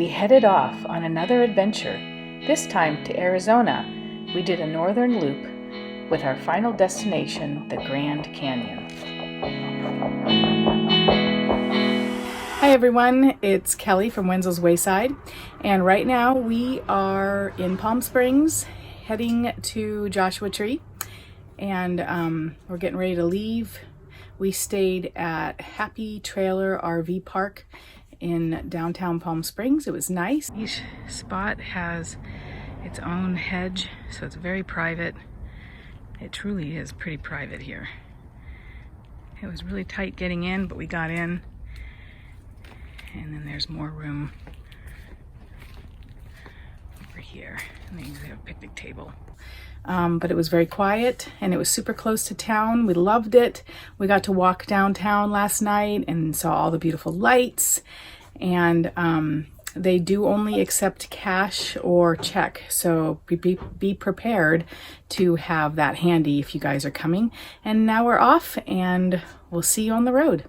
we headed off on another adventure, this time to Arizona. We did a northern loop with our final destination, the Grand Canyon. Hi everyone, it's Kelly from Wenzel's Wayside, and right now we are in Palm Springs heading to Joshua Tree, and we're getting ready to leave. We stayed at Happy Trailer RV Park in downtown Palm Springs. It was nice. Each spot has its own hedge, so it's very private. It truly is pretty private here. It was really tight getting in, but we got in. And then there's more room over here. And they usually have a picnic table. But it was very quiet and it was super close to town. We loved it. We got to walk downtown last night and saw all the beautiful lights. And they do only accept cash or check. So be prepared to have that handy if you guys are coming. And now we're off and we'll see you on the road.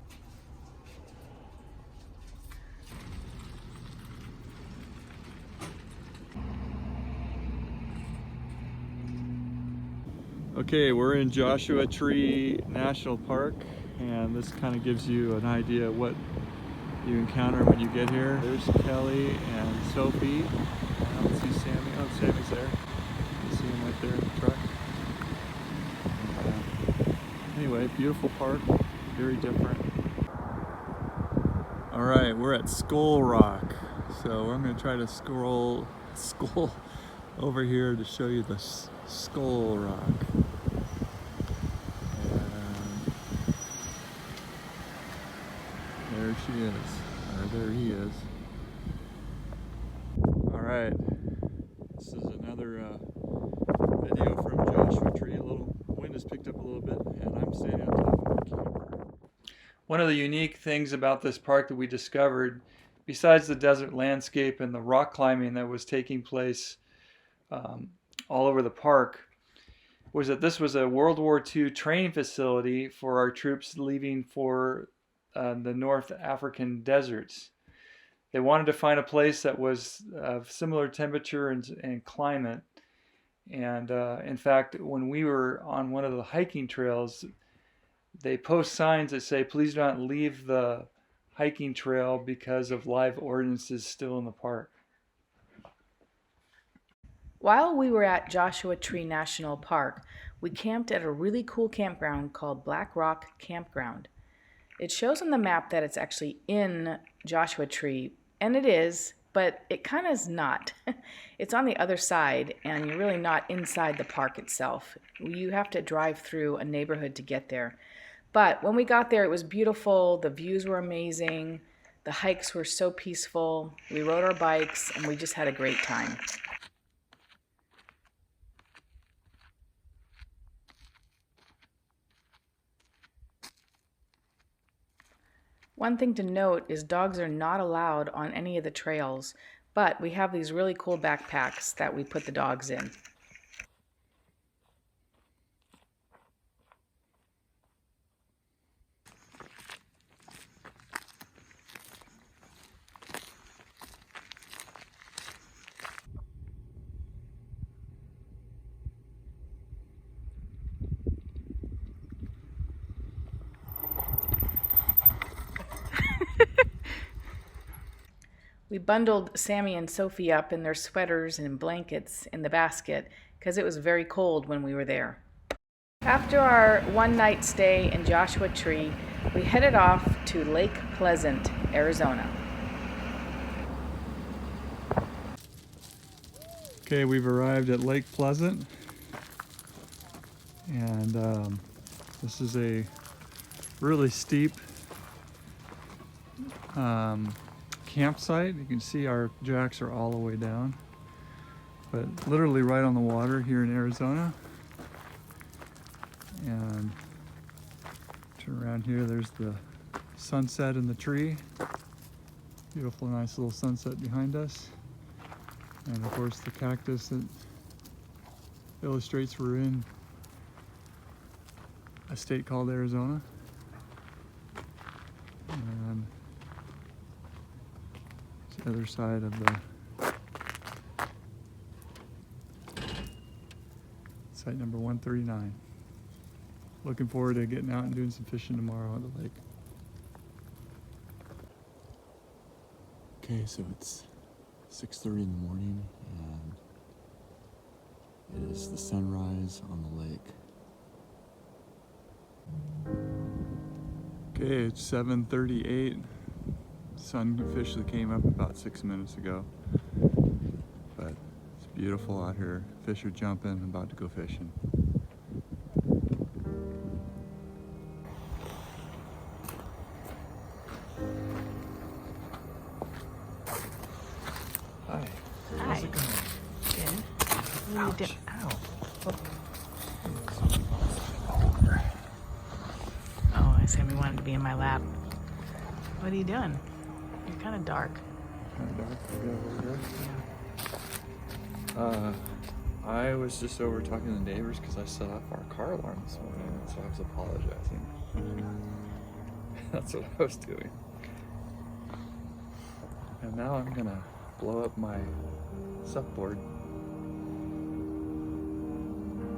Okay, we're in Joshua Tree National Park, and this kind of gives you an idea of what you encounter when you get here. There's Kelly and Sophie. I don't see Sammy. Oh, Sammy's there. You see him right there in the truck. Anyway, beautiful park, very different. All right, we're at Skull Rock, so I'm going to try to scroll over here to show you the Skull Rock. There she is, or there he is. Alright, this is another video from Joshua Tree. A little wind has picked up a little bit, and I'm standing on top of a camper. One of the unique things about this park that we discovered, besides the desert landscape and the rock climbing that was taking place all over the park, was that this was a World War II training facility for our troops leaving for the North African deserts. They wanted to find a place that was of similar temperature and climate. And in fact, when we were on one of the hiking trails, they post signs that say, please do not leave the hiking trail because of live ordnances still in the park. While we were at Joshua Tree National Park, we camped at a really cool campground called Black Rock Campground. It shows on the map that it's actually in Joshua Tree, and it is, but it kind of is not. It's on the other side, and you're really not inside the park itself. You have to drive through a neighborhood to get there. But when we got there, it was beautiful. The views were amazing. The hikes were so peaceful. We rode our bikes, and we just had a great time. One thing to note is dogs are not allowed on any of the trails, but we have these really cool backpacks that we put the dogs in. We bundled Sammy and Sophie up in their sweaters and blankets in the basket because it was very cold when we were there. After our one-night stay in Joshua Tree, we headed off to Lake Pleasant, Arizona. Okay, we've arrived at Lake Pleasant, and this is a really steep campsite. You can see our jacks are all the way down, but literally right on the water here in Arizona. And turn around here, there's the sunset in the tree. Beautiful, nice little sunset behind us. And of course the cactus that illustrates we're in a state called Arizona. And Other side of the site number 139. Looking forward to getting out and doing some fishing tomorrow at the lake. Okay, so it's 6:30 in the morning and it is the sunrise on the lake. Okay, it's 7:38. Sun officially came up about 6 minutes ago, but it's beautiful out here. Fish are jumping, about to go fishing. Hi. How's it going? Good. Ouch. Ow. Oh, I said we wanted to be in my lap. What are you doing? You're kind of dark. Kind of dark. Yeah, over Yeah. here. I was just over talking to the neighbors because I set off our car alarm this morning, so I was apologizing. That's what I was doing. And now I'm gonna blow up my supboard.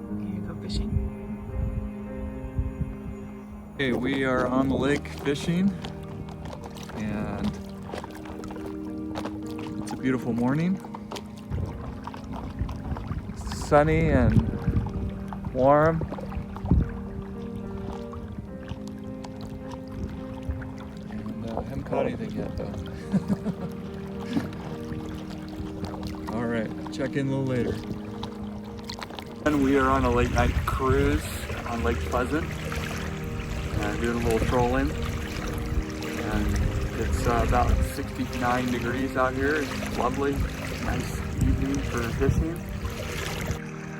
Can you go fishing? Okay, we are on the lake fishing, and it's a beautiful morning. It's sunny and warm. And I haven't caught anything yet though. All right, check in a little later. And we are on a late night cruise on Lake Pleasant. Doing a little trolling, and it's about 69 degrees out here. It's lovely, nice evening for fishing.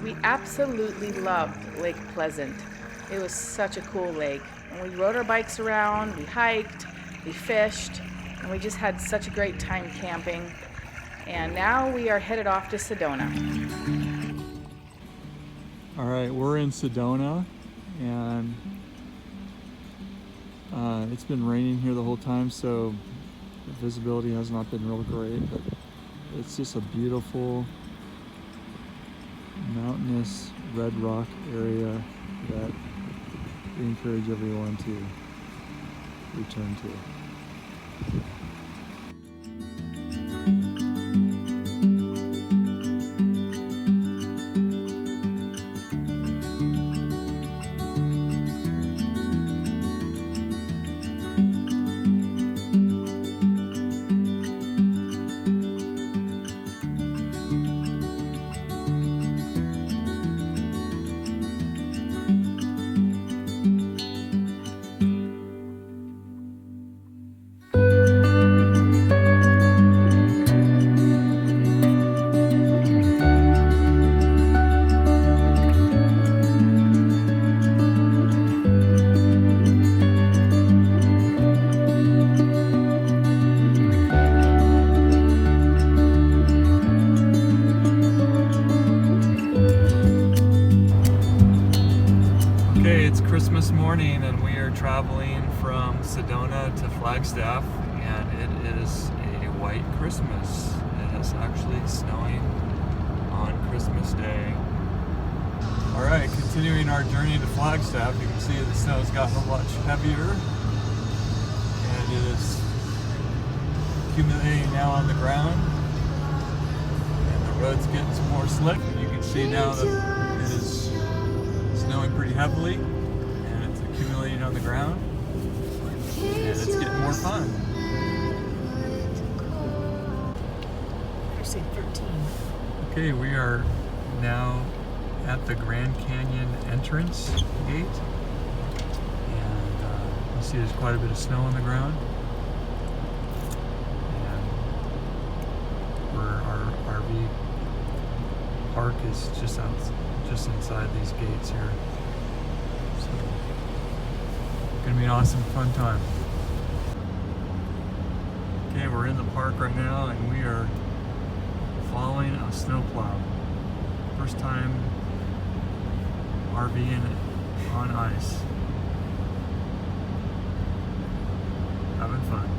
We absolutely loved Lake Pleasant. It was such a cool lake. And we rode our bikes around, we hiked, we fished, and we just had such a great time camping. And now we are headed off to Sedona. All right, we're in Sedona, and it's been raining here the whole time, so the visibility has not been real great, but it's just a beautiful mountainous red rock area that we encourage everyone to return to. Christmas morning, and we are traveling from Sedona to Flagstaff, and it is a white Christmas. It is actually snowing on Christmas Day. All right, continuing our journey to Flagstaff, you can see the snow's gotten a lot heavier, and it is accumulating now on the ground, and the road's getting some more slick. You can see now that it is snowing pretty heavily, and it's accumulating on the ground, and it's getting more fun. I say 13. Okay, we are now at the Grand Canyon entrance gate, and you see there's quite a bit of snow on the ground, and our RV park is just inside these gates here. So gonna be an awesome fun time. Okay, we're in the park right now, and we are following a snowplow. First time RVing on ice. Having fun.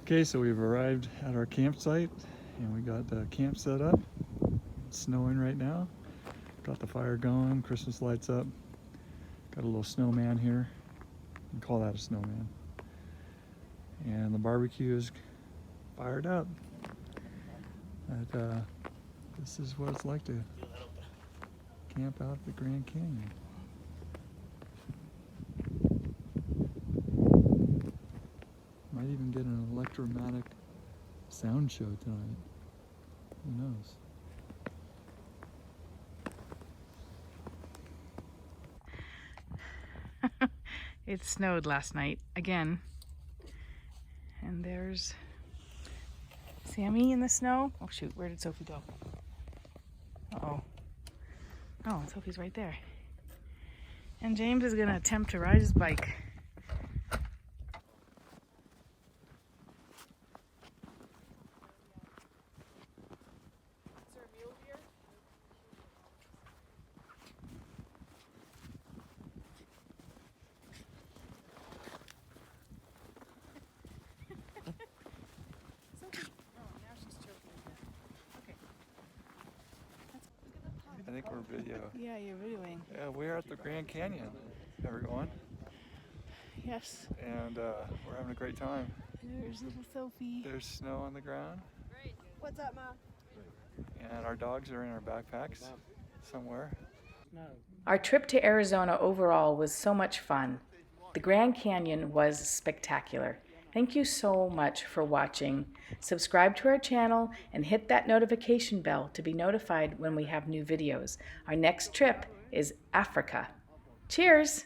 Okay, so we've arrived at our campsite and we got the camp set up. It's snowing right now. Got the fire going, Christmas lights up. Got a little snowman here. You can call that a snowman. And the barbecue is fired up. This is what it's like to camp out at the Grand Canyon. Might even get an electromagnetic sound show tonight. Who knows? It snowed last night again. And there's Sammy in the snow. Oh shoot, where did Sophie go? Uh-oh. Oh, Sophie's right there. And James is gonna attempt to ride his bike. I think we're video. Yeah, you're videoing. Yeah, we're at the Grand Canyon, everyone. Yes. And we're having a great time. There's little Sophie. There's snow on the ground. What's up, Ma? And our dogs are in our backpacks somewhere. Our trip to Arizona overall was so much fun. The Grand Canyon was spectacular. Thank you so much for watching. Subscribe to our channel and hit that notification bell to be notified when we have new videos. Our next trip is Africa. Cheers!